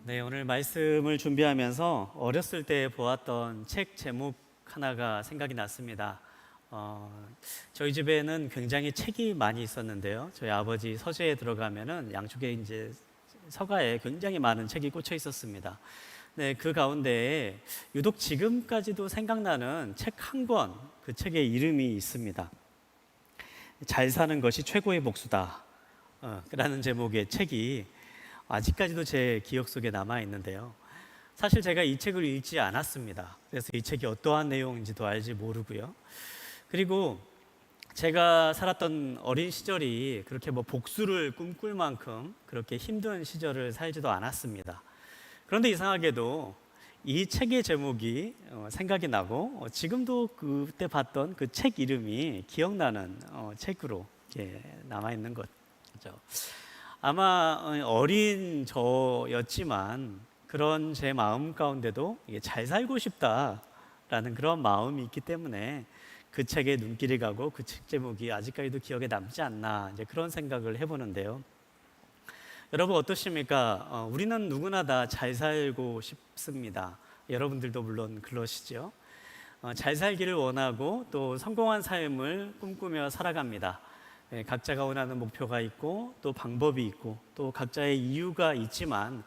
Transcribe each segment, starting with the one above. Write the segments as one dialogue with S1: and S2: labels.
S1: 네, 오늘 말씀을 준비하면서 어렸을 때 보았던 책 제목 하나가 생각이 났습니다. 저희 집에는 굉장히 책이 많이 있었는데요. 저희 아버지 서재에 들어가면은 양쪽에 이제 서가에 굉장히 많은 책이 꽂혀 있었습니다. 네, 그 가운데 유독 지금까지도 생각나는 책 한 권, 그 책의 이름이 있습니다. 잘 사는 것이 최고의 복수다. 라는 제목의 책이 아직까지도 제 기억 속에 남아 있는데요. 사실 제가 이 책을 읽지 않았습니다. 그래서 이 책이 어떠한 내용인지도 알지 모르고요. 그리고 제가 살았던 어린 시절이 그렇게 복수를 꿈꿀 만큼 그렇게 힘든 시절을 살지도 않았습니다. 그런데 이상하게도 이 책의 제목이 생각이 나고 지금도 그때 봤던 그 책 이름이 기억나는 책으로 남아 있는 거죠. 아마 어린 저였지만 그런 제 마음 가운데도 잘 살고 싶다라는 그런 마음이 있기 때문에 그 책에 눈길이 가고 그 책 제목이 아직까지도 기억에 남지 않나 이제 그런 생각을 해보는데요. 여러분 어떠십니까? 우리는 누구나 다 잘 살고 싶습니다. 여러분들도 물론 그러시죠. 잘 살기를 원하고 또 성공한 삶을 꿈꾸며 살아갑니다. 각자가 원하는 목표가 있고 또 방법이 있고 또 각자의 이유가 있지만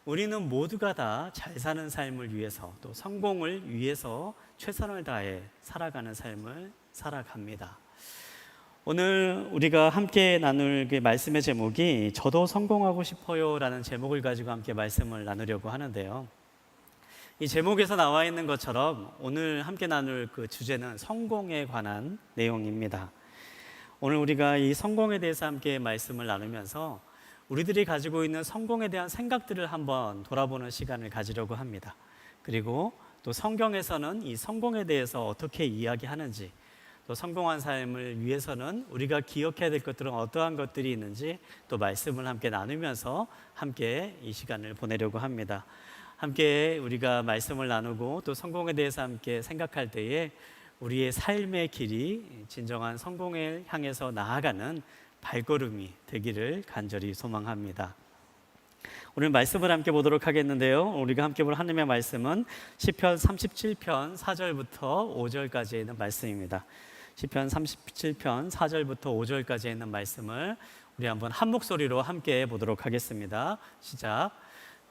S1: 우리는 모두가 다 잘 사는 삶을 위해서 또 성공을 위해서 최선을 다해 살아가는 삶을 살아갑니다. 오늘 우리가 함께 나눌 그 말씀의 제목이 저도 성공하고 싶어요 라는 제목을 가지고 함께 말씀을 나누려고 하는데요. 이 제목에서 나와 있는 것처럼 오늘 함께 나눌 그 주제는 성공에 관한 내용입니다. 오늘 우리가 이 성공에 대해서 함께 말씀을 나누면서 우리들이 가지고 있는 성공에 대한 생각들을 한번 돌아보는 시간을 가지려고 합니다. 그리고 또 성경에서는 이 성공에 대해서 어떻게 이야기하는지, 또 성공한 삶을 위해서는 우리가 기억해야 될 것들은 어떠한 것들이 있는지 또 말씀을 함께 나누면서 함께 이 시간을 보내려고 합니다. 함께 우리가 말씀을 나누고 또 성공에 대해서 함께 생각할 때에 우리의 삶의 길이 진정한 성공을 향해서 나아가는 발걸음이 되기를 간절히 소망합니다. 오늘 말씀을 함께 보도록 하겠는데요. 우리가 함께 볼 하나님의 말씀은 시편 37편 4절부터 5절까지 있는 말씀입니다. 시편 37편 4절부터 5절까지 있는 말씀을 우리 한번 한 목소리로 함께 보도록 하겠습니다. 시작.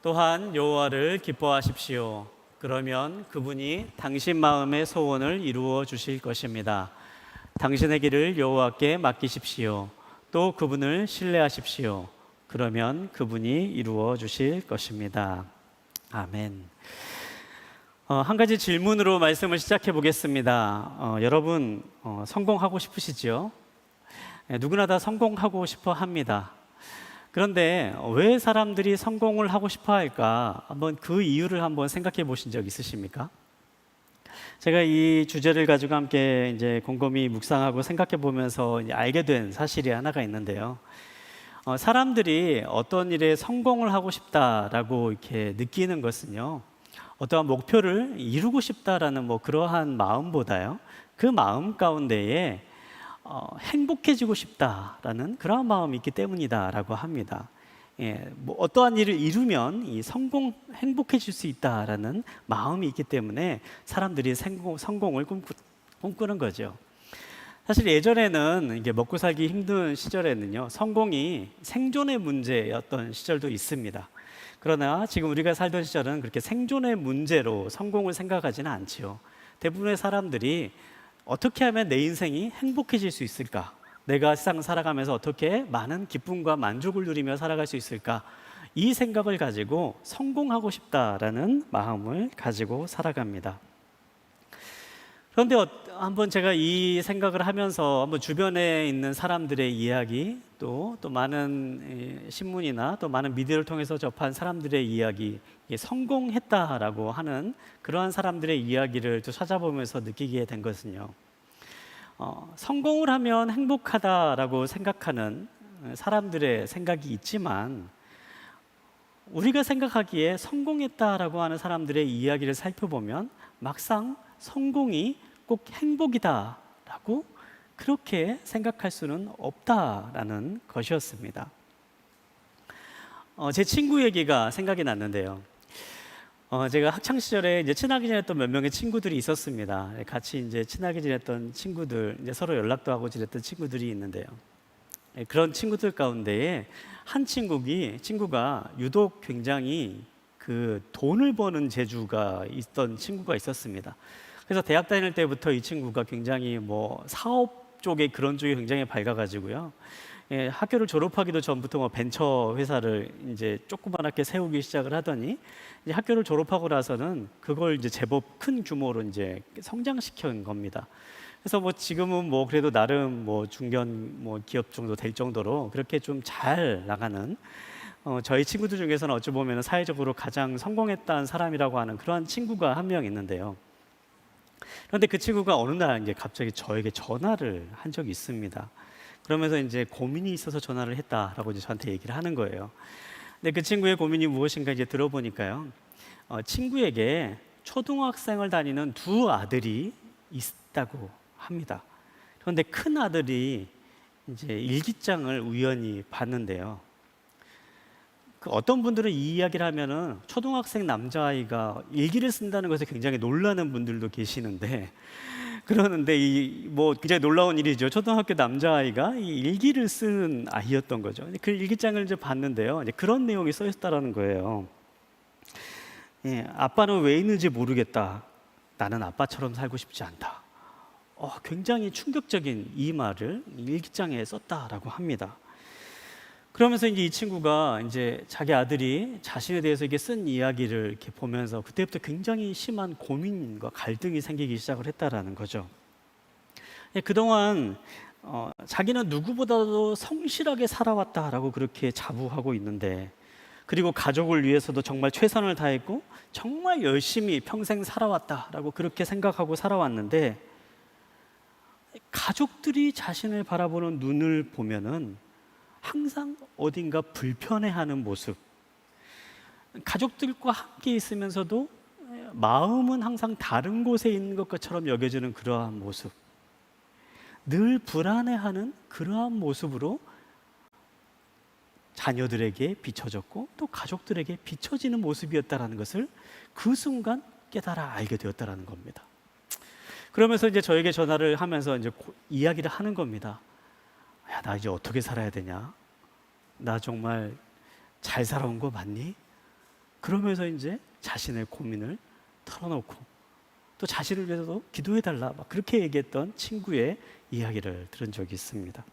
S1: 또한 여호와를 기뻐하십시오. 그러면 그분이 당신 마음의 소원을 이루어 주실 것입니다. 당신의 길을 여호와께 맡기십시오. 또 그분을 신뢰하십시오. 그러면 그분이 이루어 주실 것입니다. 아멘. 한 가지 질문으로 말씀을 시작해 보겠습니다. 여러분 성공하고 싶으시죠? 누구나 다 성공하고 싶어 합니다. 그런데 왜 사람들이 성공을 하고 싶어 할까? 한번 그 이유를 한번 생각해 보신 적 있으십니까? 제가 이 주제를 가지고 함께 이제 곰곰이 묵상하고 생각해 보면서 알게 된 사실이 하나가 있는데요. 사람들이 어떤 일에 성공을 하고 싶다라고 이렇게 느끼는 것은요, 어떠한 목표를 이루고 싶다라는 그러한 마음보다요, 그 마음 가운데에 행복해지고 싶다라는 그런 마음이 있기 때문이다라고 합니다. 어떠한 일을 이루면 행복해질 수 있다라는 마음이 있기 때문에 사람들이 성공을 꿈꾸는 거죠. 사실 예전에는 이게 먹고 살기 힘든 시절에는요, 성공이 생존의 문제였던 시절도 있습니다. 그러나 지금 우리가 살던 시절은 그렇게 생존의 문제로 성공을 생각하지는 않지요. 대부분의 사람들이 어떻게 하면 내 인생이 행복해질 수 있을까? 내가 세상 살아가면서 어떻게 많은 기쁨과 만족을 누리며 살아갈 수 있을까? 이 생각을 가지고 성공하고 싶다라는 마음을 가지고 살아갑니다. 그런데 한번 제가 이 생각을 하면서 한번 주변에 있는 사람들의 이야기 또 많은 신문이나 또 많은 미디어를 통해서 접한 사람들의 이야기, 성공했다라고 하는 그러한 사람들의 이야기를 또 찾아보면서 느끼게 된 것은요, 성공을 하면 행복하다라고 생각하는 사람들의 생각이 있지만 우리가 생각하기에 성공했다라고 하는 사람들의 이야기를 살펴보면 막상 성공이 꼭 행복이다라고 그렇게 생각할 수는 없다라는 것이었습니다. 제 친구 얘기가 생각이 났는데요. 제가 학창 시절에 이제 친하게 지냈던 몇 명의 친구들이 있었습니다. 같이 이제 친하게 지냈던 친구들, 이제 서로 연락도 하고 지냈던 친구들이 있는데요. 그런 친구들 가운데에 한 친구가 유독 굉장히 그 돈을 버는 재주가 있던 친구가 있었습니다. 그래서 대학 다닐 때부터 이 친구가 굉장히 뭐 사업 쪽에 그런 쪽이 굉장히 밝아가지고요. 학교를 졸업하기도 전부터 뭐 벤처 회사를 이제 조그맣게 세우기 시작을 하더니 이제 학교를 졸업하고 나서는 그걸 이제 제법 큰 규모로 이제 성장시킨 겁니다. 그래서 뭐 지금은 뭐 그래도 나름 뭐 중견 뭐 기업 정도 될 정도로 그렇게 좀 잘 나가는 저희 친구들 중에서는 어찌 보면 사회적으로 가장 성공했다는 사람이라고 하는 그러한 친구가 한 명 있는데요. 그런데 그 친구가 어느 날 이제 갑자기 저에게 전화를 한 적이 있습니다. 그러면서 이제 고민이 있어서 전화를 했다라고 이제 저한테 얘기를 하는 거예요. 근데 그 친구의 고민이 무엇인가 이제 들어보니까요. 친구에게 초등학생을 다니는 두 아들이 있다고 합니다. 그런데 큰 아들이 이제 일기장을 우연히 봤는데요. 그 어떤 분들은 이 이야기를 하면은 초등학생 남자아이가 일기를 쓴다는 것에 굉장히 놀라는 분들도 계시는데, 그러는데 이 뭐 굉장히 놀라운 일이죠. 초등학교 남자아이가 이 일기를 쓰는 아이였던 거죠. 그 일기장을 이제 봤는데요. 이제 그런 내용이 써 있다라는 거예요. 아빠는 왜 있는지 모르겠다. 나는 아빠처럼 살고 싶지 않다. 굉장히 충격적인 이 말을 일기장에 썼다라고 합니다. 그러면서 이제 이 친구가 이제 자기 아들이 자신에 대해서 이게 쓴 이야기를 이렇게 보면서 그때부터 굉장히 심한 고민과 갈등이 생기기 시작을 했다라는 거죠. 그동안 자기는 누구보다도 성실하게 살아왔다라고 그렇게 자부하고 있는데, 그리고 가족을 위해서도 정말 최선을 다했고 정말 열심히 평생 살아왔다라고 그렇게 생각하고 살아왔는데, 가족들이 자신을 바라보는 눈을 보면은 항상 어딘가 불편해하는 모습, 가족들과 함께 있으면서도 마음은 항상 다른 곳에 있는 것처럼 여겨지는 그러한 모습, 늘 불안해하는 그러한 모습으로 자녀들에게 비춰졌고 또 가족들에게 비춰지는 모습이었다는 것을 그 순간 깨달아 알게 되었다는 겁니다. 그러면서 이제 저에게 전화를 하면서 이제 이야기를 하는 겁니다. 야, 나 이제 어떻게 살아야 되냐? 나 정말 잘 살아온 거 맞니? 그러면서 이제 자신의 고민을 털어놓고 또 자신을 위해서도 기도해달라 막 그렇게 얘기했던 친구의 이야기를 들은 적이 있습니다.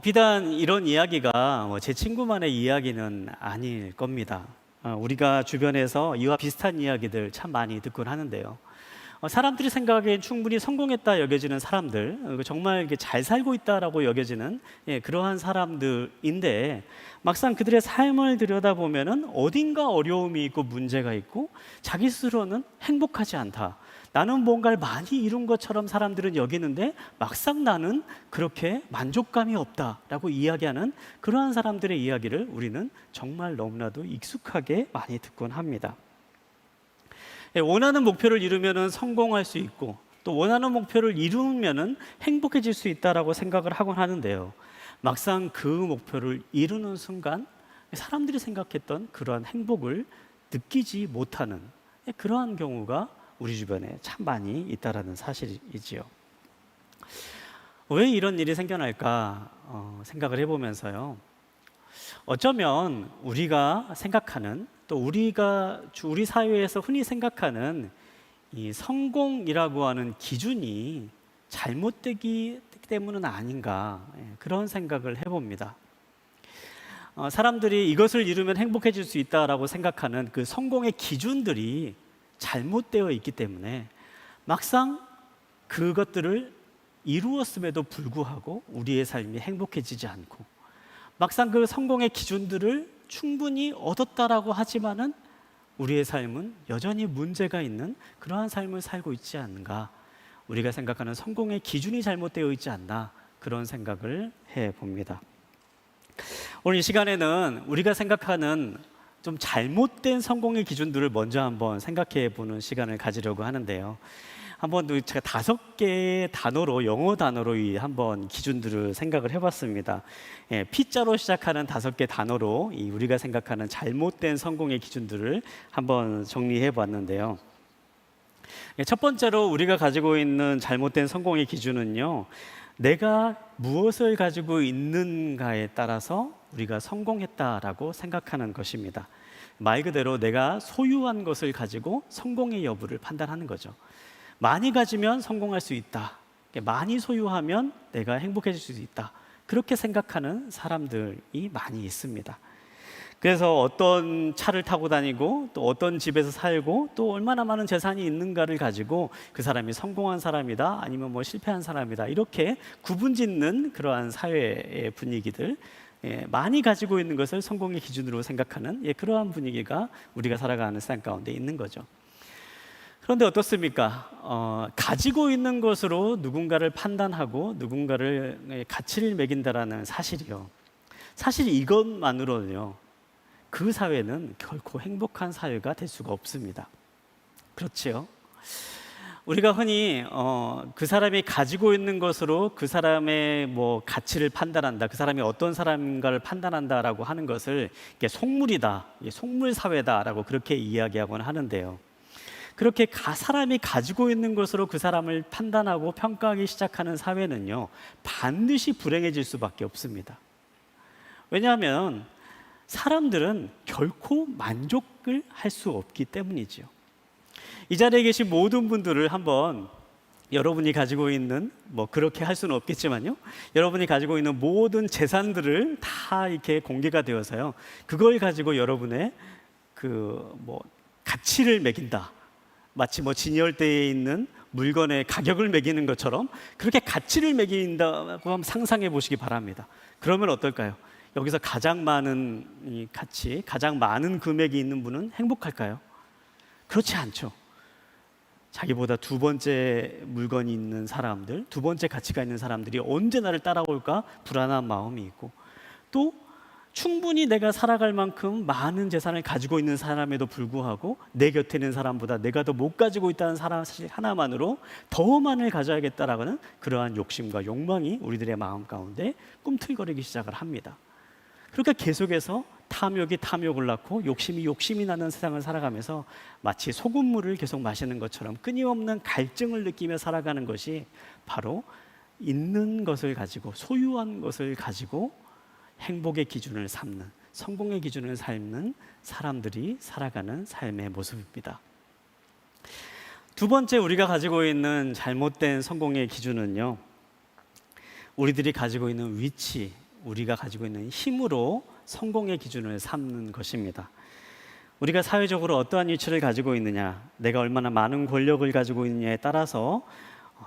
S1: 비단 이런 이야기가 제 친구만의 이야기는 아닐 겁니다. 우리가 주변에서 이와 비슷한 이야기들 참 많이 듣곤 하는데요. 사람들이 생각하기엔 충분히 성공했다 여겨지는 사람들, 정말 이렇게 잘 살고 있다라고 여겨지는 그러한 사람들인데, 막상 그들의 삶을 들여다보면은 어딘가 어려움이 있고 문제가 있고 자기 스스로는 행복하지 않다. 나는 뭔가를 많이 이룬 것처럼 사람들은 여기는데 막상 나는 그렇게 만족감이 없다라고 이야기하는 그러한 사람들의 이야기를 우리는 정말 너무나도 익숙하게 많이 듣곤 합니다. 원하는 목표를 이루면 성공할 수 있고 또 원하는 목표를 이루면 행복해질 수 있다라고 생각을 하곤 하는데요. 막상 그 목표를 이루는 순간 사람들이 생각했던 그러한 행복을 느끼지 못하는 그러한 경우가 우리 주변에 참 많이 있다라는 사실이지요. 왜 이런 일이 생겨날까 생각을 해보면서요. 어쩌면 우리가 생각하는 또 우리 사회에서 흔히 생각하는 이 성공이라고 하는 기준이 잘못되기 때문은 아닌가, 그런 생각을 해봅니다. 사람들이 이것을 이루면 행복해질 수 있다라고 생각하는 그 성공의 기준들이 잘못되어 있기 때문에 막상 그것들을 이루었음에도 불구하고 우리의 삶이 행복해지지 않고, 막상 그 성공의 기준들을 충분히 얻었다라고 하지만은 우리의 삶은 여전히 문제가 있는 그러한 삶을 살고 있지 않은가, 우리가 생각하는 성공의 기준이 잘못되어 있지 않나, 그런 생각을 해봅니다. 오늘 이 시간에는 우리가 생각하는 좀 잘못된 성공의 기준들을 먼저 한번 생각해 보는 시간을 가지려고 하는데요. 한번 제가 5개의 단어로, 영어 단어로 이 한번 기준들을 생각을 해봤습니다. 예, P자로 시작하는 5개 단어로 이 우리가 생각하는 잘못된 성공의 기준들을 한번 정리해 봤는데요. 예, 첫 번째로 우리가 가지고 있는 잘못된 성공의 기준은요, 내가 무엇을 가지고 있는가에 따라서 우리가 성공했다라고 생각하는 것입니다. 말 그대로 내가 소유한 것을 가지고 성공의 여부를 판단하는 거죠. 많이 가지면 성공할 수 있다. 많이 소유하면 내가 행복해질 수 있다. 그렇게 생각하는 사람들이 많이 있습니다. 그래서 어떤 차를 타고 다니고 또 어떤 집에서 살고 또 얼마나 많은 재산이 있는가를 가지고 그 사람이 성공한 사람이다 아니면 뭐 실패한 사람이다 이렇게 구분짓는 그러한 사회의 분위기들, 많이 가지고 있는 것을 성공의 기준으로 생각하는 그러한 분위기가 우리가 살아가는 세상 가운데 있는 거죠. 그런데 어떻습니까? 가지고 있는 것으로 누군가를 판단하고 누군가를 가치를 매긴다라는 사실이요, 사실 이것만으로는요 그 사회는 결코 행복한 사회가 될 수가 없습니다. 그렇지요? 우리가 흔히 그 사람이 가지고 있는 것으로 그 사람의 뭐 가치를 판단한다, 그 사람이 어떤 사람인가를 판단한다라고 하는 것을 이게 속물이다, 속물 사회다라고 그렇게 이야기하곤 하는데요. 그렇게 사람이 가지고 있는 것으로 그 사람을 판단하고 평가하기 시작하는 사회는요 반드시 불행해질 수밖에 없습니다. 왜냐하면 사람들은 결코 만족을 할 수 없기 때문이지요. 이 자리에 계신 모든 분들을 한번 여러분이 가지고 있는, 뭐 그렇게 할 수는 없겠지만요, 여러분이 가지고 있는 모든 재산들을 다 이렇게 공개가 되어서요 그걸 가지고 여러분의 그 뭐 가치를 매긴다, 마치 뭐 진열대에 있는 물건의 가격을 매기는 것처럼 그렇게 가치를 매긴다고 한번 상상해 보시기 바랍니다. 그러면 어떨까요? 여기서 가장 많은 이 가치, 가장 많은 금액이 있는 분은 행복할까요? 그렇지 않죠. 자기보다 2번째 물건이 있는 사람들, 2번째 가치가 있는 사람들이 언제 나를 따라올까 불안한 마음이 있고, 또 충분히 내가 살아갈 만큼 많은 재산을 가지고 있는 사람에도 불구하고 내 곁에 있는 사람보다 내가 더 못 가지고 있다는 사실 하나만으로 더 많이 가져야겠다라는 그러한 욕심과 욕망이 우리들의 마음 가운데 꿈틀거리기 시작을 합니다. 그러니까 계속해서 탐욕이 탐욕을 낳고 욕심이 욕심이 나는 세상을 살아가면서 마치 소금물을 계속 마시는 것처럼 끊임없는 갈증을 느끼며 살아가는 것이 바로 있는 것을 가지고, 소유한 것을 가지고 행복의 기준을 삼는, 성공의 기준을 삼는 사람들이 살아가는 삶의 모습입니다. 2번째 우리가 가지고 있는 잘못된 성공의 기준은요, 우리들이 가지고 있는 위치, 우리가 가지고 있는 힘으로 성공의 기준을 삼는 것입니다. 우리가 사회적으로 어떠한 위치를 가지고 있느냐, 내가 얼마나 많은 권력을 가지고 있느냐에 따라서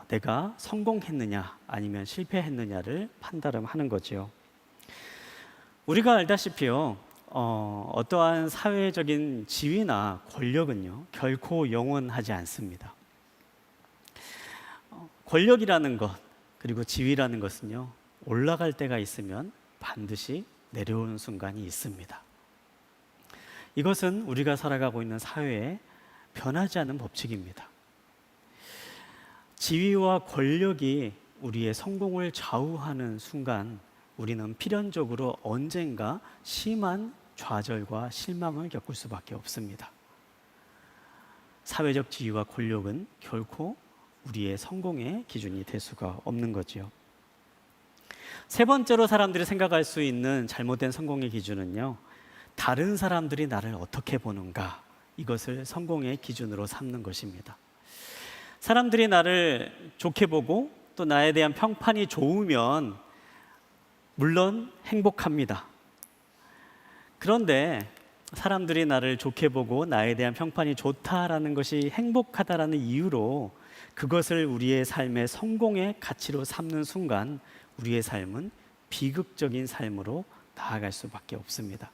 S1: 내가 성공했느냐 아니면 실패했느냐를 판단하는 거지요. 우리가 알다시피요, 어떠한 사회적인 지위나 권력은요 결코 영원하지 않습니다. 권력이라는 것, 그리고 지위라는 것은요 올라갈 때가 있으면 반드시 내려오는 순간이 있습니다. 이것은 우리가 살아가고 있는 사회에 변하지 않는 법칙입니다. 지위와 권력이 우리의 성공을 좌우하는 순간 우리는 필연적으로 언젠가 심한 좌절과 실망을 겪을 수밖에 없습니다. 사회적 지위와 권력은 결코 우리의 성공의 기준이 될 수가 없는 거지요. 3번째로 사람들이 생각할 수 있는 잘못된 성공의 기준은요, 다른 사람들이 나를 어떻게 보는가, 이것을 성공의 기준으로 삼는 것입니다. 사람들이 나를 좋게 보고 또 나에 대한 평판이 좋으면 물론 행복합니다. 그런데 사람들이 나를 좋게 보고 나에 대한 평판이 좋다라는 것이 행복하다라는 이유로 그것을 우리의 삶의 성공의 가치로 삼는 순간 우리의 삶은 비극적인 삶으로 나아갈 수밖에 없습니다.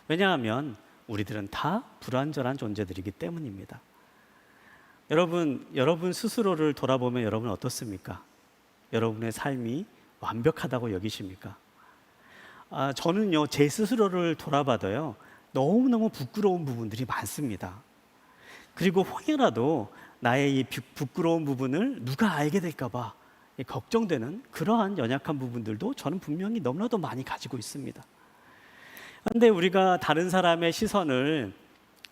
S1: 왜냐하면 우리들은 다 불완전한 존재들이기 때문입니다. 여러분 스스로를 돌아보면 여러분 어떻습니까? 여러분의 삶이 완벽하다고 여기십니까? 저는요, 제 스스로를 돌아봐도요, 너무너무 부끄러운 부분들이 많습니다. 그리고 혹여라도 나의 이 부끄러운 부분을 누가 알게 될까 봐 걱정되는 그러한 연약한 부분들도 저는 분명히 너무나도 많이 가지고 있습니다. 그런데 우리가 다른 사람의 시선을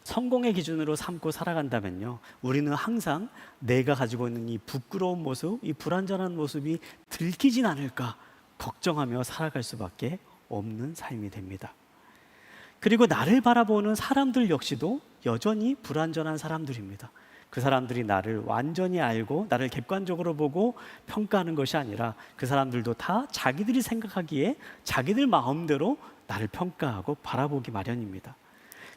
S1: 성공의 기준으로 삼고 살아간다면요, 우리는 항상 내가 가지고 있는 이 부끄러운 모습, 이 불완전한 모습이 들키진 않을까 걱정하며 살아갈 수밖에 없는 삶이 됩니다. 그리고 나를 바라보는 사람들 역시도 여전히 불완전한 사람들입니다. 그 사람들이 나를 완전히 알고 나를 객관적으로 보고 평가하는 것이 아니라 그 사람들도 다 자기들이 생각하기에 자기들 마음대로 나를 평가하고 바라보기 마련입니다.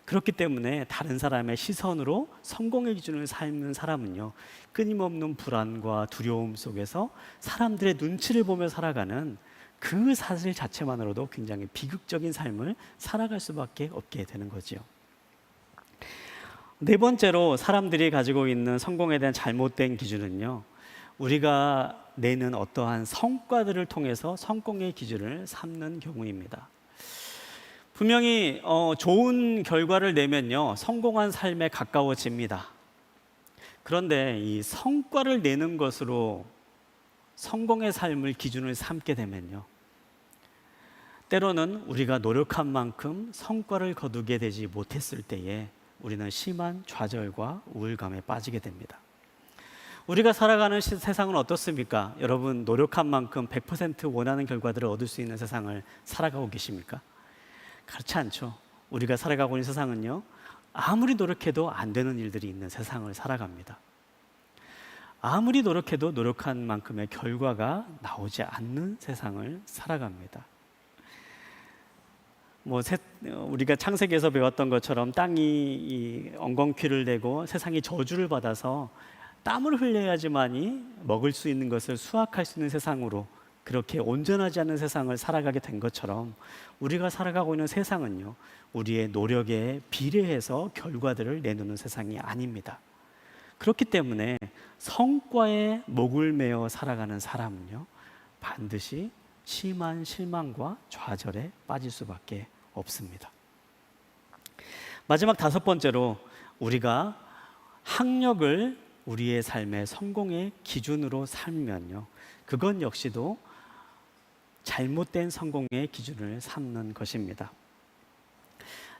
S1: 그렇기 때문에 다른 사람의 시선으로 성공의 기준을 삼는 사람은요, 끊임없는 불안과 두려움 속에서 사람들의 눈치를 보며 살아가는 그 사실 자체만으로도 굉장히 비극적인 삶을 살아갈 수밖에 없게 되는 거지요. 네 번째로 사람들이 가지고 있는 성공에 대한 잘못된 기준은요, 우리가 내는 어떠한 성과들을 통해서 성공의 기준을 삼는 경우입니다. 분명히 좋은 결과를 내면요, 성공한 삶에 가까워집니다. 그런데 이 성과를 내는 것으로 성공의 삶을 기준을 삼게 되면요, 때로는 우리가 노력한 만큼 성과를 거두게 되지 못했을 때에 우리는 심한 좌절과 우울감에 빠지게 됩니다. 우리가 살아가는 세상은 어떻습니까? 여러분, 노력한 만큼 100% 원하는 결과들을 얻을 수 있는 세상을 살아가고 계십니까? 그렇지 않죠. 우리가 살아가고 있는 세상은요, 아무리 노력해도 안 되는 일들이 있는 세상을 살아갑니다. 아무리 노력해도 노력한 만큼의 결과가 나오지 않는 세상을 살아갑니다. 우리가 창세기에서 배웠던 것처럼 땅이 이 엉겅퀴를 내고 세상이 저주를 받아서 땀을 흘려야지만이 먹을 수 있는 것을 수확할 수 있는 세상으로, 그렇게 온전하지 않은 세상을 살아가게 된 것처럼 우리가 살아가고 있는 세상은요, 우리의 노력에 비례해서 결과들을 내놓는 세상이 아닙니다. 그렇기 때문에 성과에 목을 메어 살아가는 사람은요, 반드시 심한 실망과 좌절에 빠질 수밖에 없습니다. 마지막 다섯 번째로, 우리가 학력을 우리의 삶의 성공의 기준으로 살면요, 그건 역시도 잘못된 성공의 기준을 삼는 것입니다.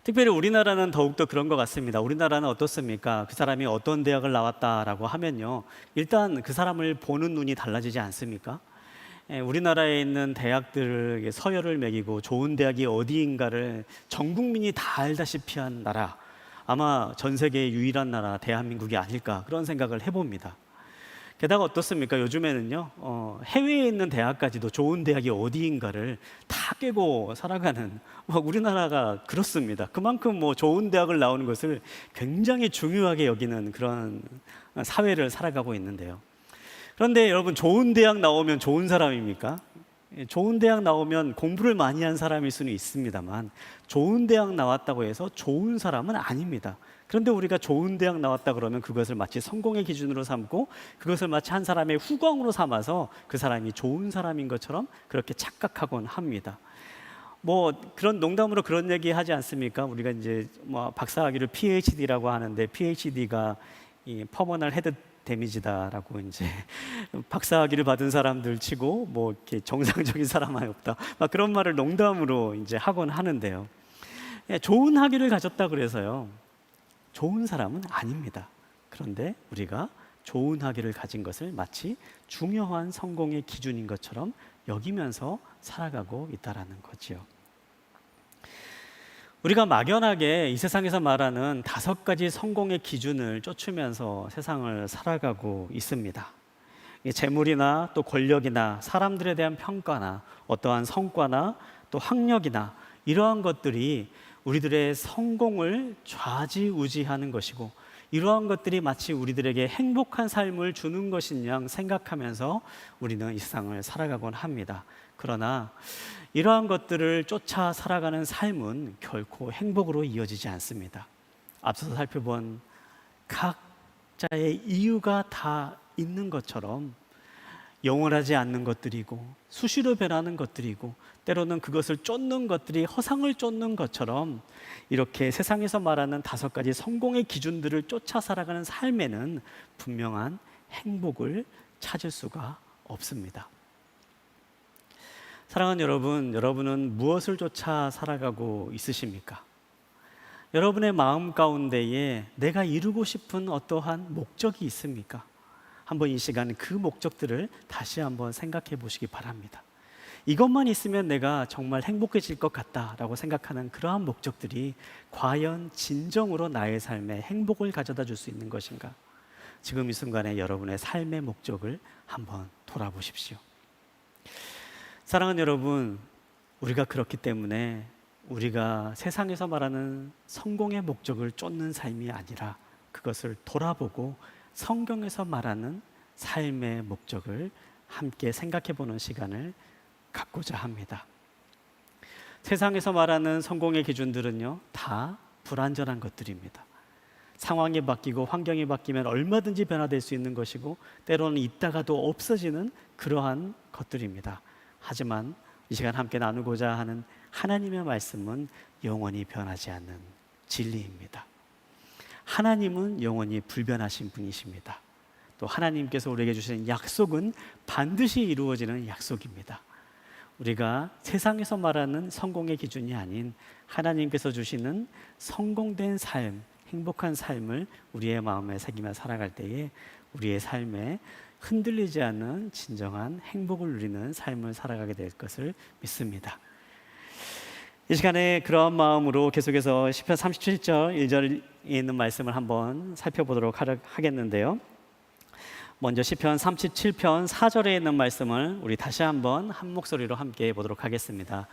S1: 특별히 우리나라는 더욱더 그런 것 같습니다. 우리나라는 어떻습니까? 그 사람이 어떤 대학을 나왔다라고 하면요, 일단 그 사람을 보는 눈이 달라지지 않습니까? 우리나라에 있는 대학들을 서열을 매기고 좋은 대학이 어디인가를 전 국민이 다 알다시피 한 나라, 아마 전 세계의 유일한 나라 대한민국이 아닐까, 그런 생각을 해봅니다. 게다가 어떻습니까? 요즘에는요, 해외에 있는 대학까지도 좋은 대학이 어디인가를 다 깨고 살아가는, 우리나라가 그렇습니다. 그만큼 좋은 대학을 나오는 것을 굉장히 중요하게 여기는 그런 사회를 살아가고 있는데요. 그런데 여러분, 좋은 대학 나오면 좋은 사람입니까? 좋은 대학 나오면 공부를 많이 한 사람일 수는 있습니다만, 좋은 대학 나왔다고 해서 좋은 사람은 아닙니다. 그런데 우리가 좋은 대학 나왔다 그러면 그것을 마치 성공의 기준으로 삼고, 그것을 마치 한 사람의 후광으로 삼아서 그 사람이 좋은 사람인 것처럼 그렇게 착각하곤 합니다. 그런 농담으로 그런 얘기 하지 않습니까? 우리가 이제 박사학위를 PhD라고 하는데, PhD가 이 퍼머널 헤드 데미지다라고 이제 박사학위를 받은 사람들 치고 이렇게 정상적인 사람은 없다, 그런 말을 농담으로 이제 하곤 하는데요. 좋은 학위를 가졌다 그래서요, 좋은 사람은 아닙니다. 그런데 우리가 좋은 학위를 가진 것을 마치 중요한 성공의 기준인 것처럼 여기면서 살아가고 있다라는 거지요. 우리가 막연하게 이 세상에서 말하는 5가지 성공의 기준을 쫓으면서 세상을 살아가고 있습니다. 재물이나 또 권력이나 사람들에 대한 평가나 어떠한 성과나 또 학력이나 이러한 것들이 우리들의 성공을 좌지우지하는 것이고, 이러한 것들이 마치 우리들에게 행복한 삶을 주는 것인 양 생각하면서 우리는 이 세상을 살아가곤 합니다. 그러나 이러한 것들을 쫓아 살아가는 삶은 결코 행복으로 이어지지 않습니다. 앞서서 살펴본 각자의 이유가 다 있는 것처럼 영원하지 않는 것들이고 수시로 변하는 것들이고 때로는 그것을 쫓는 것들이 허상을 쫓는 것처럼 이렇게 세상에서 말하는 5가지 성공의 기준들을 쫓아 살아가는 삶에는 분명한 행복을 찾을 수가 없습니다. 사랑하는 여러분, 여러분은 무엇을 쫓아 살아가고 있으십니까? 여러분의 마음 가운데에 내가 이루고 싶은 어떠한 목적이 있습니까? 한번 이 시간 그 목적들을 다시 한번 생각해 보시기 바랍니다. 이것만 있으면 내가 정말 행복해질 것 같다라고 생각하는 그러한 목적들이 과연 진정으로 나의 삶에 행복을 가져다 줄 수 있는 것인가? 지금 이 순간에 여러분의 삶의 목적을 한번 돌아보십시오. 사랑하는 여러분, 우리가 그렇기 때문에 우리가 세상에서 말하는 성공의 목적을 쫓는 삶이 아니라 그것을 돌아보고 성경에서 말하는 삶의 목적을 함께 생각해 보는 시간을 갖고자 합니다. 세상에서 말하는 성공의 기준들은요, 다 불완전한 것들입니다. 상황이 바뀌고 환경이 바뀌면 얼마든지 변화될 수 있는 것이고 때로는 있다가도 없어지는 그러한 것들입니다. 하지만 이 시간 함께 나누고자 하는 하나님의 말씀은 영원히 변하지 않는 진리입니다. 하나님은 영원히 불변하신 분이십니다. 또 하나님께서 우리에게 주시는 약속은 반드시 이루어지는 약속입니다. 우리가 세상에서 말하는 성공의 기준이 아닌 하나님께서 주시는 성공된 삶, 행복한 삶을 우리의 마음에 새기며 살아갈 때에 우리의 삶에 흔들리지 않는 진정한 행복을 누리는 삶을 살아가게 될 것을 믿습니다. 이 시간에 그런 마음으로 계속해서 시편 37절 1절에 있는 말씀을 한번 살펴보도록 하겠는데요. 먼저 시편 37편 4절에 있는 말씀을 우리 다시 한번 한 목소리로 함께 보도록 하겠습니다.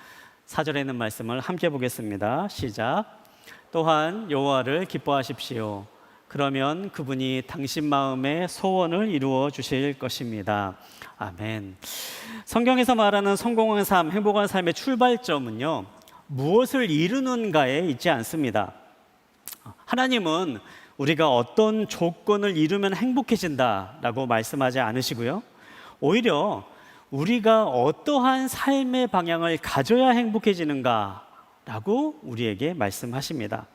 S1: 4절에 있는 말씀을 함께 보겠습니다. 시작. 또한 여호와를 기뻐하십시오. 그러면 그분이 당신 마음의 소원을 이루어 주실 것입니다. 아멘. 성경에서 말하는 성공한 삶, 행복한 삶의 출발점은요, 무엇을 이루는가에 있지 않습니다. 하나님은 우리가 어떤 조건을 이루면 행복해진다라고 말씀하지 않으시고요, 오히려 우리가 어떠한 삶의 방향을 가져야 행복해지는가라고 우리에게 말씀하십니다.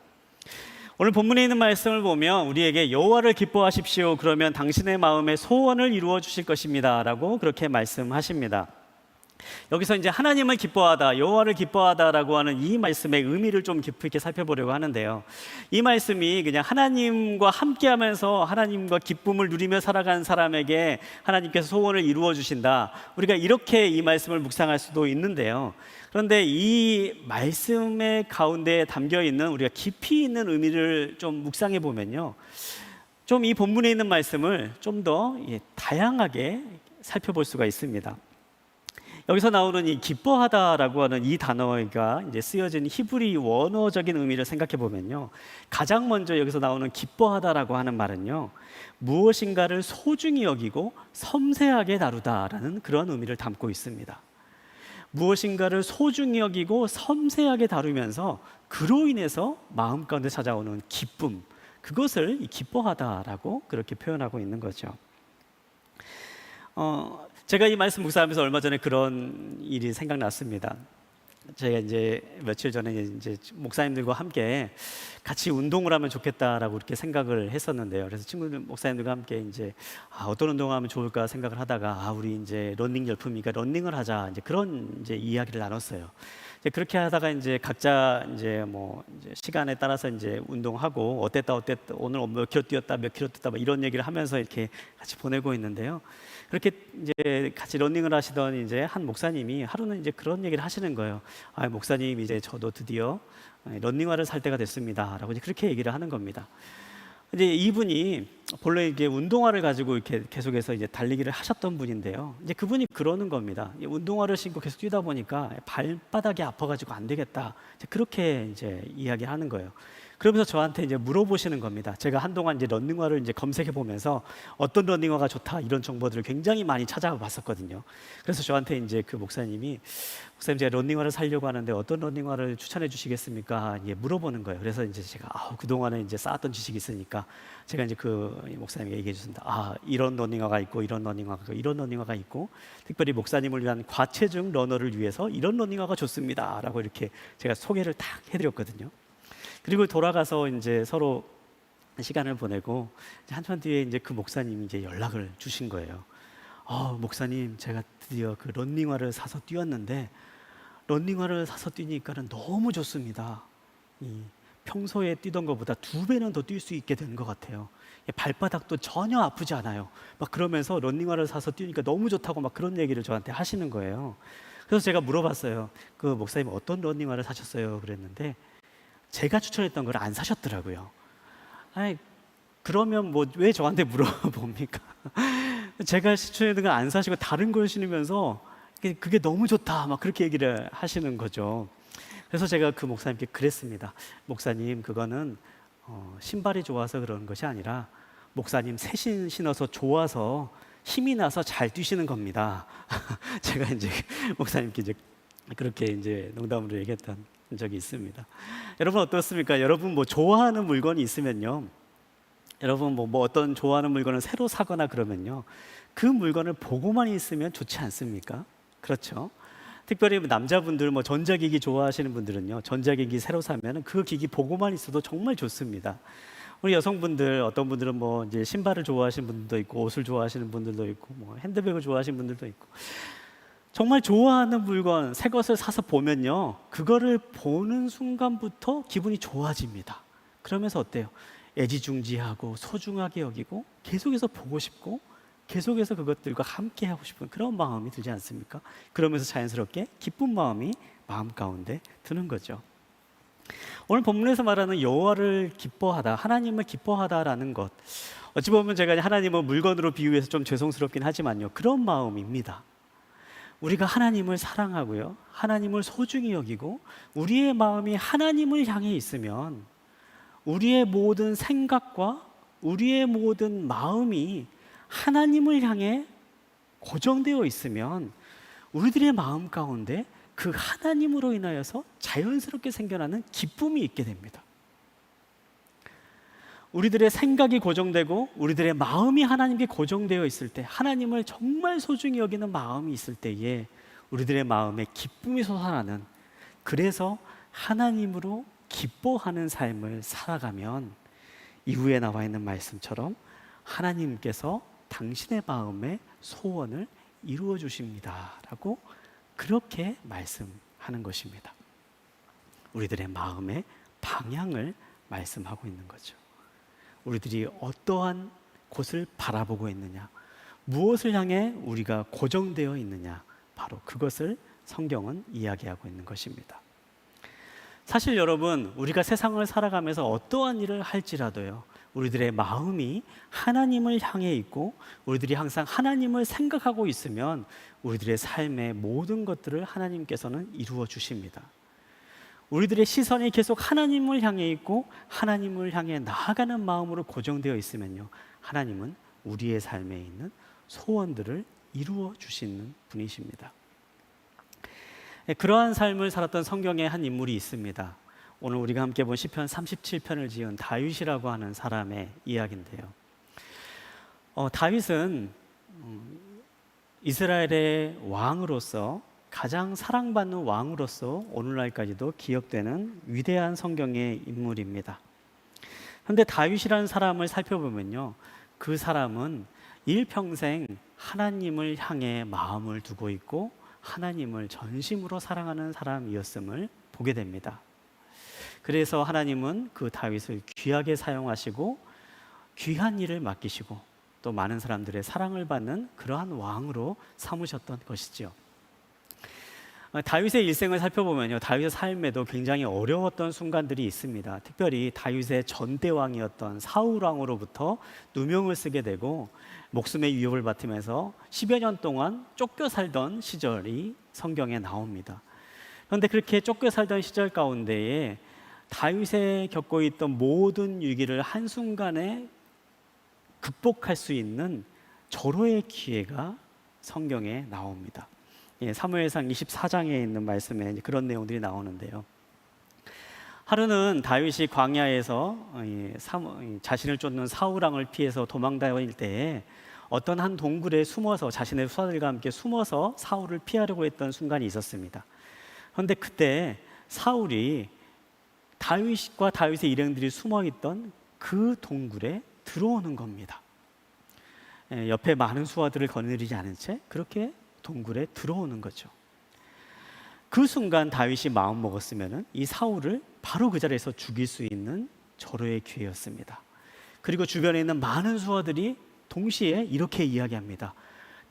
S1: 오늘 본문에 있는 말씀을 보면 우리에게 여호와를 기뻐하십시오. 그러면 당신의 마음의 소원을 이루어 주실 것입니다 라고 그렇게 말씀하십니다. 여기서 이제 하나님을 기뻐하다, 여호와를 기뻐하다라고 하는 이 말씀의 의미를 좀 깊이 있게 살펴보려고 하는데요, 이 말씀이 그냥 하나님과 함께하면서 하나님과 기쁨을 누리며 살아가는 사람에게 하나님께서 소원을 이루어 주신다, 우리가 이렇게 이 말씀을 묵상할 수도 있는데요, 그런데 이 말씀의 가운데 담겨 있는 우리가 깊이 있는 의미를 좀 묵상해 보면요, 좀 이 본문에 있는 말씀을 좀 더 다양하게 살펴볼 수가 있습니다. 여기서 나오는 이 기뻐하다라고 하는 이 단어가 이제 쓰여진 히브리 원어적인 의미를 생각해 보면요, 가장 먼저 여기서 나오는 기뻐하다라고 하는 말은요, 무엇인가를 소중히 여기고 섬세하게 다루다라는 그런 의미를 담고 있습니다. 무엇인가를 소중히 여기고 섬세하게 다루면서 그로 인해서 마음 가운데 찾아오는 기쁨, 그것을 기뻐하다라고 그렇게 표현하고 있는 거죠. 제가 이 말씀 묵상하면서 얼마 전에 그런 일이 생각났습니다. 제가 이제 며칠 전에 이제 목사님들과 함께 같이 운동을 하면 좋겠다라고 이렇게 생각을 했었는데요. 그래서 친구들 목사님들과 함께 이제 어떤 운동을 하면 좋을까 생각을 하다가 우리 이제 러닝 열풍이니까 러닝을 하자, 이제 그런 이제 이야기를 나눴어요. 이제 그렇게 하다가 이제 각자 이제 뭐 이제 시간에 따라서 이제 운동하고 어땠다 오늘 몇 킬로 뛰었다 뭐 이런 얘기를 하면서 이렇게 같이 보내고 있는데요. 그렇게 이제 같이 러닝을 하시던 이제 한 목사님이 하루는 이제 그런 얘기를 하시는 거예요. 목사님, 이제 저도 드디어 러닝화를 살 때가 됐습니다라고 이제 그렇게 얘기를 하는 겁니다. 이제 이분이 본래 이게 운동화를 가지고 이렇게 계속해서 이제 달리기를 하셨던 분인데요, 이제 그분이 그러는 겁니다. 운동화를 신고 계속 뛰다 보니까 발바닥이 아파가지고 안 되겠다, 이제 그렇게 이제 이야기하는 거예요. 그러면서 저한테 이제 물어보시는 겁니다. 제가 한동안 이제 러닝화를 이제 검색해 보면서 어떤 러닝화가 좋다 이런 정보들을 굉장히 많이 찾아봤었거든요. 그래서 저한테 이제 그 목사님 제가 러닝화를 사려고 하는데 어떤 러닝화를 추천해 주시겠습니까? 예, 물어보는 거예요. 그래서 이제 제가 그동안에 이제 쌓았던 지식이 있으니까 제가 이제 그 목사님에게 얘기해 줬습니다. 이런 러닝화가 있고 이런 러닝화가 있고 이런 러닝화가 있고 특별히 목사님을 위한 과체중 러너를 위해서 이런 러닝화가 좋습니다라고 이렇게 제가 소개를 딱 해드렸거든요. 그리고 돌아가서 이제 서로 시간을 보내고 이제 한참 뒤에 이제 그 목사님이 이제 연락을 주신 거예요. 목사님, 제가 드디어 그 러닝화를 사서 뛰었는데 러닝화를 사서 뛰니까는 너무 좋습니다. 평소에 뛰던 것보다 2배는 더 뛸 수 있게 된 것 같아요. 발바닥도 전혀 아프지 않아요. 막 그러면서 러닝화를 사서 뛰니까 너무 좋다고 막 그런 얘기를 저한테 하시는 거예요. 그래서 제가 물어봤어요. 그 목사님 어떤 러닝화를 사셨어요? 그랬는데 제가 추천했던 걸 안 사셨더라고요. 아니, 그러면 뭐 왜 저한테 물어봅니까? 제가 추천했던 걸 안 사시고 다른 걸 신으면서 그게 너무 좋다 막 그렇게 얘기를 하시는 거죠. 그래서 제가 그 목사님께 그랬습니다. 목사님, 그거는 신발이 좋아서 그런 것이 아니라 목사님 새신 신어서 좋아서 힘이 나서 잘 뛰시는 겁니다. 제가 이제 목사님께 이제 그렇게 이제 농담으로 얘기했던 적이 있습니다. 여러분 어떻습니까? 여러분 뭐 좋아하는 물건이 있으면요, 여러분 뭐 어떤 좋아하는 물건을 새로 사거나 그러면요, 그 물건을 보고만 있으면 좋지 않습니까? 그렇죠? 특별히 남자분들 뭐 전자기기 좋아하시는 분들은요, 전자기기 새로 사면은 그 기기 보고만 있어도 정말 좋습니다. 우리 여성분들 어떤 분들은 뭐 이제 신발을 좋아하시는 분들도 있고 옷을 좋아하시는 분들도 있고 뭐 핸드백을 좋아하시는 분들도 있고 정말 좋아하는 물건 새 것을 사서 보면요, 그거를 보는 순간부터 기분이 좋아집니다. 그러면서 어때요? 애지중지하고 소중하게 여기고 계속해서 보고 싶고 계속해서 그것들과 함께 하고 싶은 그런 마음이 들지 않습니까? 그러면서 자연스럽게 기쁜 마음이 마음 가운데 드는 거죠. 오늘 본문에서 말하는 여호와를 기뻐하다, 하나님을 기뻐하다라는 것, 어찌 보면 제가 하나님을 물건으로 비유해서 좀 죄송스럽긴 하지만요, 그런 마음입니다. 우리가 하나님을 사랑하고요, 하나님을 소중히 여기고 우리의 마음이 하나님을 향해 있으면 우리의 모든 생각과 우리의 모든 마음이 하나님을 향해 고정되어 있으면 우리들의 마음 가운데 그 하나님으로 인하여서 자연스럽게 생겨나는 기쁨이 있게 됩니다. 우리들의 생각이 고정되고 우리들의 마음이 하나님께 고정되어 있을 때, 하나님을 정말 소중히 여기는 마음이 있을 때에 우리들의 마음에 기쁨이 솟아나는, 그래서 하나님으로 기뻐하는 삶을 살아가면 이후에 나와 있는 말씀처럼 하나님께서 당신의 마음의 소원을 이루어 주십니다 라고 그렇게 말씀하는 것입니다. 우리들의 마음의 방향을 말씀하고 있는 거죠. 우리들이 어떠한 곳을 바라보고 있느냐, 무엇을 향해 우리가 고정되어 있느냐, 바로 그것을 성경은 이야기하고 있는 것입니다. 사실 여러분, 우리가 세상을 살아가면서 어떠한 일을 할지라도요, 우리들의 마음이 하나님을 향해 있고 우리들이 항상 하나님을 생각하고 있으면 우리들의 삶의 모든 것들을 하나님께서는 이루어 주십니다. 우리들의 시선이 계속 하나님을 향해 있고 하나님을 향해 나아가는 마음으로 고정되어 있으면요, 하나님은 우리의 삶에 있는 소원들을 이루어 주시는 분이십니다. 그러한 삶을 살았던 성경의 한 인물이 있습니다. 오늘 우리가 함께 본 시편 37편을 지은 다윗이라고 하는 사람의 이야기인데요. 다윗은 이스라엘의 왕으로서 가장 사랑받는 왕으로서 오늘날까지도 기억되는 위대한 성경의 인물입니다. 그런데 다윗이라는 사람을 살펴보면요, 그 사람은 일평생 하나님을 향해 마음을 두고 있고 하나님을 전심으로 사랑하는 사람이었음을 보게 됩니다. 그래서 하나님은 그 다윗을 귀하게 사용하시고 귀한 일을 맡기시고 또 많은 사람들의 사랑을 받는 그러한 왕으로 삼으셨던 것이죠. 다윗의 일생을 살펴보면요, 다윗의 삶에도 굉장히 어려웠던 순간들이 있습니다. 특별히 다윗의 전대왕이었던 사울 왕으로부터 누명을 쓰게 되고 목숨의 위협을 받으면서 10여 년 동안 쫓겨 살던 시절이 성경에 나옵니다. 그런데 그렇게 쫓겨 살던 시절 가운데에 다윗에 겪고 있던 모든 위기를 한순간에 극복할 수 있는 절호의 기회가 성경에 나옵니다. 사무엘상 24장에 있는 말씀에 그런 내용들이 나오는데요. 하루는 다윗이 광야에서 자신을 쫓는 사울 왕을 피해서 도망다닐 때에 어떤 한 동굴에 숨어서 자신의 수하들과 함께 숨어서 사울을 피하려고 했던 순간이 있었습니다. 그런데 그때 사울이 다윗과 다윗의 일행들이 숨어있던 그 동굴에 들어오는 겁니다. 옆에 많은 수하들을 거느리지 않은 채 그렇게 동굴에 들어오는 거죠. 그 순간 다윗이 마음 먹었으면 이 사울을 바로 그 자리에서 죽일 수 있는 절호의 기회였습니다. 그리고 주변에 있는 많은 수하들이 동시에 이렇게 이야기합니다.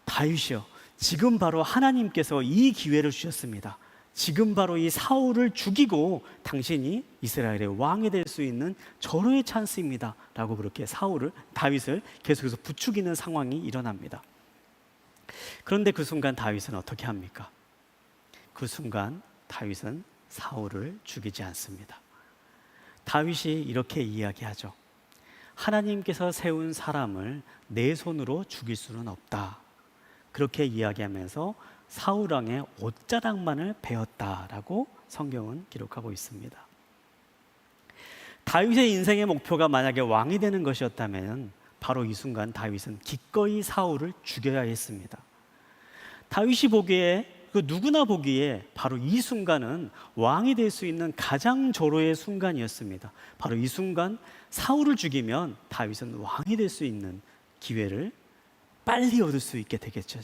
S1: 다윗이여, 지금 바로 하나님께서 이 기회를 주셨습니다. 지금 바로 이 사울을 죽이고 당신이 이스라엘의 왕이 될 수 있는 절호의 찬스입니다 라고 그렇게 다윗을 계속해서 부추기는 상황이 일어납니다. 그런데 그 순간 다윗은 어떻게 합니까? 그 순간 다윗은 사울을 죽이지 않습니다. 다윗이 이렇게 이야기하죠. 하나님께서 세운 사람을 내 손으로 죽일 수는 없다. 그렇게 이야기하면서 사울 왕의 옷자락만을 베었다라고 성경은 기록하고 있습니다. 다윗의 인생의 목표가 만약에 왕이 되는 것이었다면 바로 이 순간 다윗은 기꺼이 사울을 죽여야 했습니다. 다윗이 보기에, 누구나 보기에 바로 이 순간은 왕이 될 수 있는 가장 절호의 순간이었습니다. 바로 이 순간 사울을 죽이면 다윗은 왕이 될 수 있는 기회를 빨리 얻을 수 있게 되겠죠.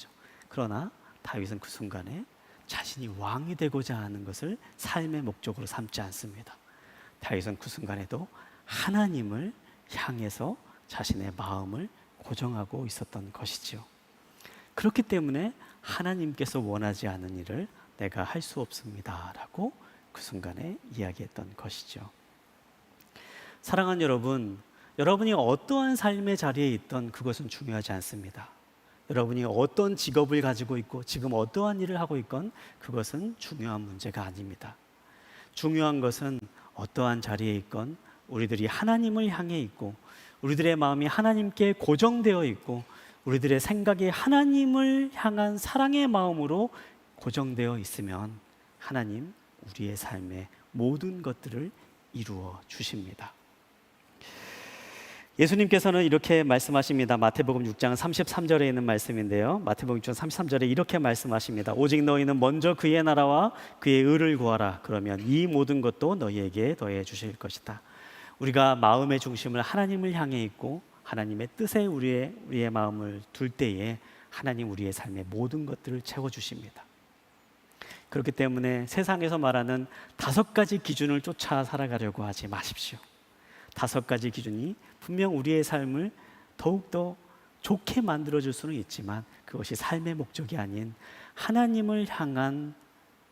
S1: 그러나 다윗은 그 순간에 자신이 왕이 되고자 하는 것을 삶의 목적으로 삼지 않습니다. 다윗은 그 순간에도 하나님을 향해서 자신의 마음을 고정하고 있었던 것이지요. 그렇기 때문에 하나님께서 원하지 않은 일을 내가 할 수 없습니다 라고 그 순간에 이야기했던 것이죠. 사랑하는 여러분, 여러분이 어떠한 삶의 자리에 있던 그것은 중요하지 않습니다. 여러분이 어떤 직업을 가지고 있고 지금 어떠한 일을 하고 있건 그것은 중요한 문제가 아닙니다. 중요한 것은 어떠한 자리에 있건 우리들이 하나님을 향해 있고 우리들의 마음이 하나님께 고정되어 있고 우리들의 생각이 하나님을 향한 사랑의 마음으로 고정되어 있으면 하나님 우리의 삶의 모든 것들을 이루어 주십니다. 예수님께서는 이렇게 말씀하십니다. 마태복음 6장 33절에 있는 말씀인데요. 마태복음 6장 33절에 이렇게 말씀하십니다. 오직 너희는 먼저 그의 나라와 그의 의를 구하라. 그러면 이 모든 것도 너희에게 더해 주실 것이다. 우리가 마음의 중심을 하나님을 향해 있고 하나님의 뜻에 우리의 마음을 둘 때에 하나님 우리의 삶의 모든 것들을 채워주십니다. 그렇기 때문에 세상에서 말하는 5가지 기준을 쫓아 살아가려고 하지 마십시오. 5가지 기준이 분명 우리의 삶을 더욱더 좋게 만들어줄 수는 있지만 그것이 삶의 목적이 아닌 하나님을 향한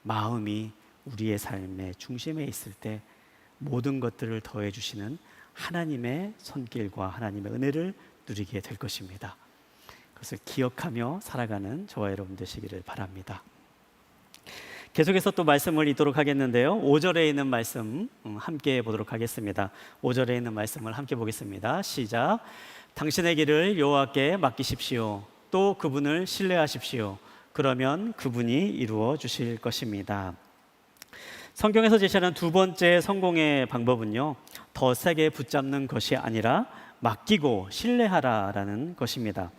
S1: 마음이 우리의 삶의 중심에 있을 때 모든 것들을 더해 주시는 하나님의 손길과 하나님의 은혜를 누리게 될 것입니다. 그것을 기억하며 살아가는 저와 여러분 되시기를 바랍니다. 계속해서 또 말씀을 읽도록 하겠는데요. 5절에 있는 말씀 함께 보도록 하겠습니다. 5절에 있는 말씀을 함께 보겠습니다. 시작. 당신의 길을 여호와께 맡기십시오. 또 그분을 신뢰하십시오. 그러면 그분이 이루어 주실 것입니다. 성경에서 제시하는 두 번째 성공의 방법은요, 더 세게 붙잡는 것이 아니라 맡기고 신뢰하라라는 것입니다.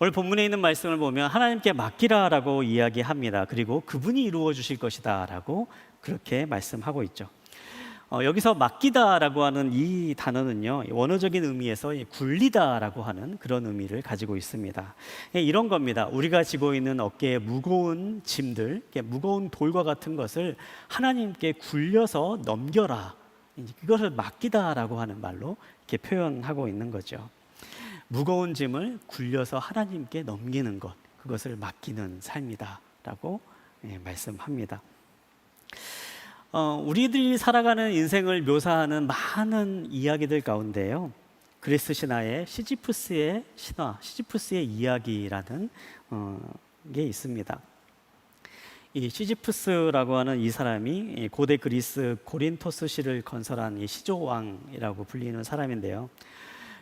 S1: 오늘 본문에 있는 말씀을 보면 하나님께 맡기라라고 이야기합니다. 그리고 그분이 이루어 주실 것이다 라고 그렇게 말씀하고 있죠. 여기서 맡기다라고 하는 이 단어는요, 원어적인 의미에서 굴리다라고 하는 그런 의미를 가지고 있습니다. 이런 겁니다. 우리가 지고 있는 어깨에 무거운 짐들, 무거운 돌과 같은 것을 하나님께 굴려서 넘겨라. 그것을 맡기다라고 하는 말로 이렇게 표현하고 있는 거죠. 무거운 짐을 굴려서 하나님께 넘기는 것, 그것을 맡기는 삶이다라고 말씀합니다. 우리들이 살아가는 인생을 묘사하는 많은 이야기들 가운데요, 그리스 신화의 시지프스의 신화, 시지프스의 이야기라는 게 있습니다. 이 시지프스라고 하는 이 사람이 고대 그리스 고린토스시를 건설한 이 시조왕이라고 불리는 사람인데요.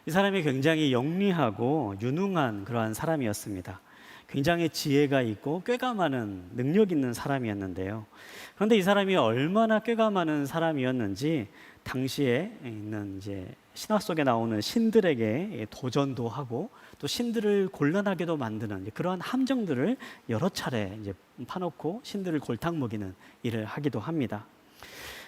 S1: 이 사람이 굉장히 영리하고 유능한 그러한 사람이었습니다. 굉장히 지혜가 있고 꾀가 많은 능력 있는 사람이었는데요. 그런데 이 사람이 얼마나 꾀가 많은 사람이었는지 당시에 있는 이제 신화 속에 나오는 신들에게 도전도 하고 또 신들을 곤란하게도 만드는 그러한 함정들을 여러 차례 이제 파놓고 신들을 골탕 먹이는 일을 하기도 합니다.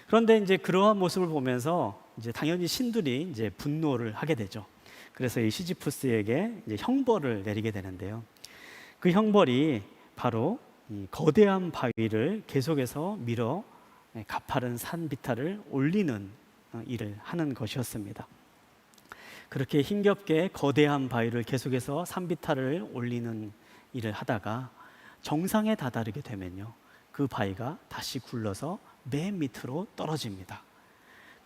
S1: 그런데 이제 그러한 모습을 보면서 이제 당연히 신들이 이제 분노를 하게 되죠. 그래서 이 시지프스에게 이제 형벌을 내리게 되는데요. 그 형벌이 바로 이 거대한 바위를 계속해서 밀어 가파른 산 비탈을 올리는 일을 하는 것이었습니다. 그렇게 힘겹게 거대한 바위를 계속해서 산 비탈을 올리는 일을 하다가 정상에 다다르게 되면요, 그 바위가 다시 굴러서 맨 밑으로 떨어집니다.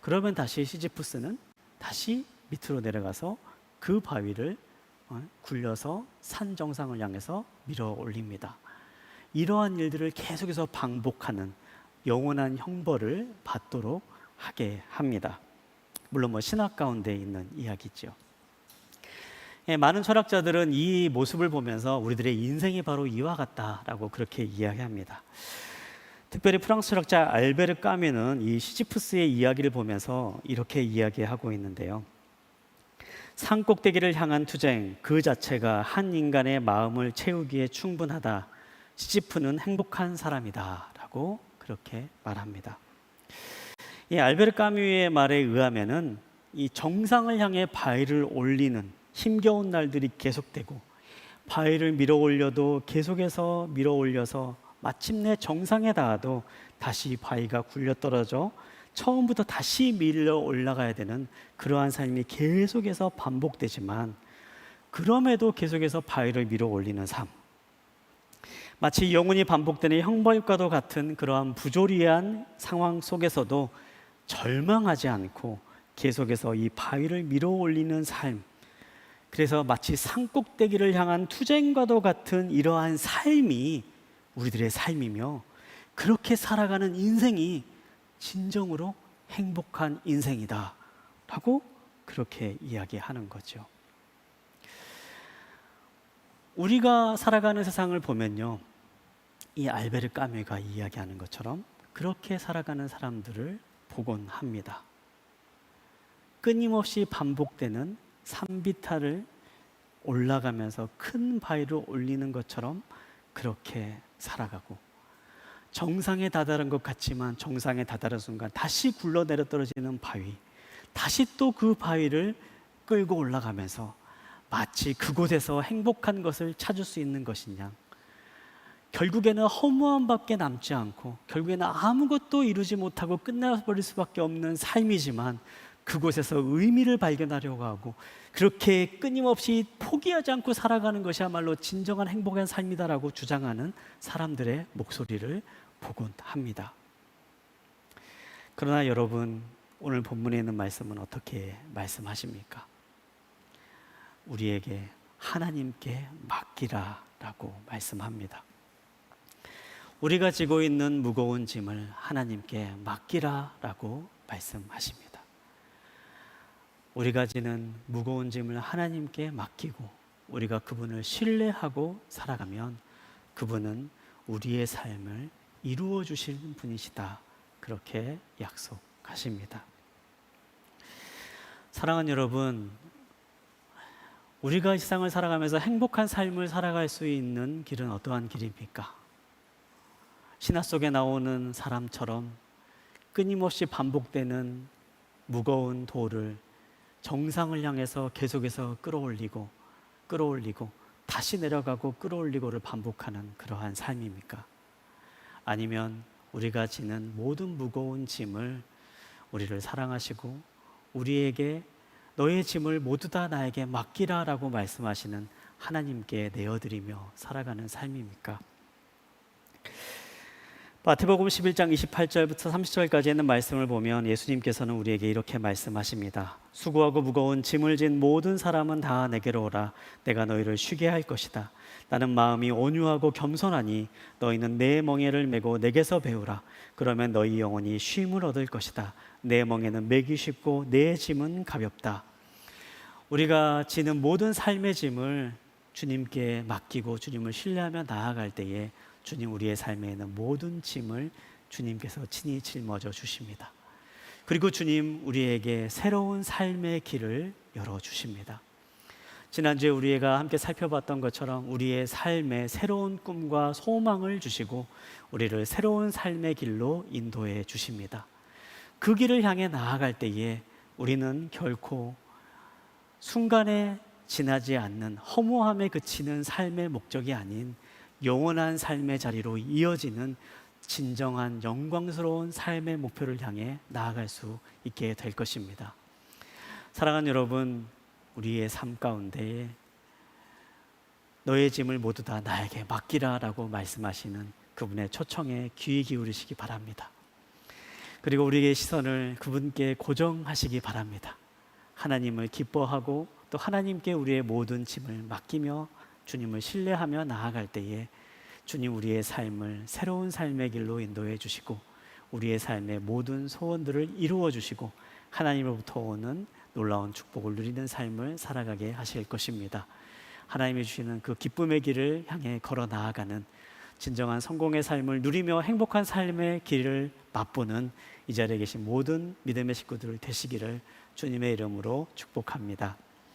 S1: 그러면 다시 시지프스는 다시 밑으로 내려가서 그 바위를 굴려서 산 정상을 향해서 밀어 올립니다. 이러한 일들을 계속해서 반복하는 영원한 형벌을 받도록 하게 합니다. 물론 신학 가운데 있는 이야기죠. 많은 철학자들은 이 모습을 보면서 우리들의 인생이 바로 이와 같다라고 그렇게 이야기합니다. 특별히 프랑스 철학자 알베르 까뮈는 이 시지프스의 이야기를 보면서 이렇게 이야기하고 있는데요. 산 꼭대기를 향한 투쟁 그 자체가 한 인간의 마음을 채우기에 충분하다. 시지프는 행복한 사람이다 라고 그렇게 말합니다. 이 알베르 까뮈의 말에 의하면은 이 정상을 향해 바위를 올리는 힘겨운 날들이 계속되고 바위를 밀어 올려도 계속해서 밀어 올려서 마침내 정상에 닿아도 다시 바위가 굴려 떨어져 처음부터 다시 밀려 올라가야 되는 그러한 삶이 계속해서 반복되지만 그럼에도 계속해서 바위를 밀어 올리는 삶, 마치 영원히 반복되는 형벌과도 같은 그러한 부조리한 상황 속에서도 절망하지 않고 계속해서 이 바위를 밀어 올리는 삶, 그래서 마치 산꼭대기를 향한 투쟁과도 같은 이러한 삶이 우리들의 삶이며 그렇게 살아가는 인생이 진정으로 행복한 인생이다 라고 그렇게 이야기하는 거죠. 우리가 살아가는 세상을 보면요, 이 알베르 까뮈가 이야기하는 것처럼 그렇게 살아가는 사람들을 보곤 합니다. 끊임없이 반복되는 산비탈을 올라가면서 큰 바위를 올리는 것처럼 그렇게 살아가고 정상에 다다른 것 같지만 정상에 다다른 순간 다시 굴러내려 떨어지는 바위, 다시 또 그 바위를 끌고 올라가면서 마치 그곳에서 행복한 것을 찾을 수 있는 것이냐, 결국에는 허무함밖에 남지 않고 결국에는 아무것도 이루지 못하고 끝나버릴 수밖에 없는 삶이지만 그곳에서 의미를 발견하려고 하고 그렇게 끊임없이 포기하지 않고 살아가는 것이야말로 진정한 행복한 삶이다라고 주장하는 사람들의 목소리를 보곤 합니다. 그러나 여러분, 오늘 본문에 있는 말씀은 어떻게 말씀하십니까? 우리에게 하나님께 맡기라라고 말씀합니다. 우리가 지고 있는 무거운 짐을 하나님께 맡기라라고 말씀하십니다. 우리가 지는 무거운 짐을 하나님께 맡기고 우리가 그분을 신뢰하고 살아가면 그분은 우리의 삶을 이루어 주시는 분이시다, 그렇게 약속하십니다. 사랑하는 여러분, 우리가 이 세상을 살아가면서 행복한 삶을 살아갈 수 있는 길은 어떠한 길입니까? 신화 속에 나오는 사람처럼 끊임없이 반복되는 무거운 돌을 정상을 향해서 계속해서 끌어올리고 다시 내려가고 끌어올리고를 반복하는 그러한 삶입니까? 아니면 우리가 지는 모든 무거운 짐을 우리를 사랑하시고 우리에게 너의 짐을 모두 다 나에게 맡기라라고 말씀하시는 하나님께 내어드리며 살아가는 삶입니까? 마태복음 11장 28절부터 30절까지 있는 말씀을 보면 예수님께서는 우리에게 이렇게 말씀하십니다. 수고하고 무거운 짐을 진 모든 사람은 다 내게로 오라. 내가 너희를 쉬게 할 것이다. 나는 마음이 온유하고 겸손하니 너희는 내 멍에를 메고 내게서 배우라. 그러면 너희 영혼이 쉼을 얻을 것이다. 내 멍에는 메기 쉽고 내 짐은 가볍다. 우리가 지는 모든 삶의 짐을 주님께 맡기고 주님을 신뢰하며 나아갈 때에 주님 우리의 삶에 있는 모든 짐을 주님께서 친히 짊어져 주십니다. 그리고 주님 우리에게 새로운 삶의 길을 열어주십니다. 지난주에 우리가 함께 살펴봤던 것처럼 우리의 삶에 새로운 꿈과 소망을 주시고 우리를 새로운 삶의 길로 인도해 주십니다. 그 길을 향해 나아갈 때에 우리는 결코 순간에 지나지 않는 허무함에 그치는 삶의 목적이 아닌 영원한 삶의 자리로 이어지는 진정한 영광스러운 삶의 목표를 향해 나아갈 수 있게 될 것입니다. 사랑하는 여러분, 우리의 삶 가운데 너의 짐을 모두 다 나에게 맡기라 라고 말씀하시는 그분의 초청에 귀 기울이시기 바랍니다. 그리고 우리의 시선을 그분께 고정하시기 바랍니다. 하나님을 기뻐하고 또 하나님께 우리의 모든 짐을 맡기며 주님을 신뢰하며 나아갈 때에 주님 우리의 삶을 새로운 삶의 길로 인도해 주시고 우리의 삶의 모든 소원들을 이루어 주시고 하나님으로부터 오는 놀라운 축복을 누리는 삶을 살아가게 하실 것입니다. 하나님이 주시는 그 기쁨의 길을 향해 걸어 나아가는 진정한 성공의 삶을 누리며 행복한 삶의 길을 맛보는 이 자리에 계신 모든 믿음의 식구들 되시기를 주님의 이름으로 축복합니다.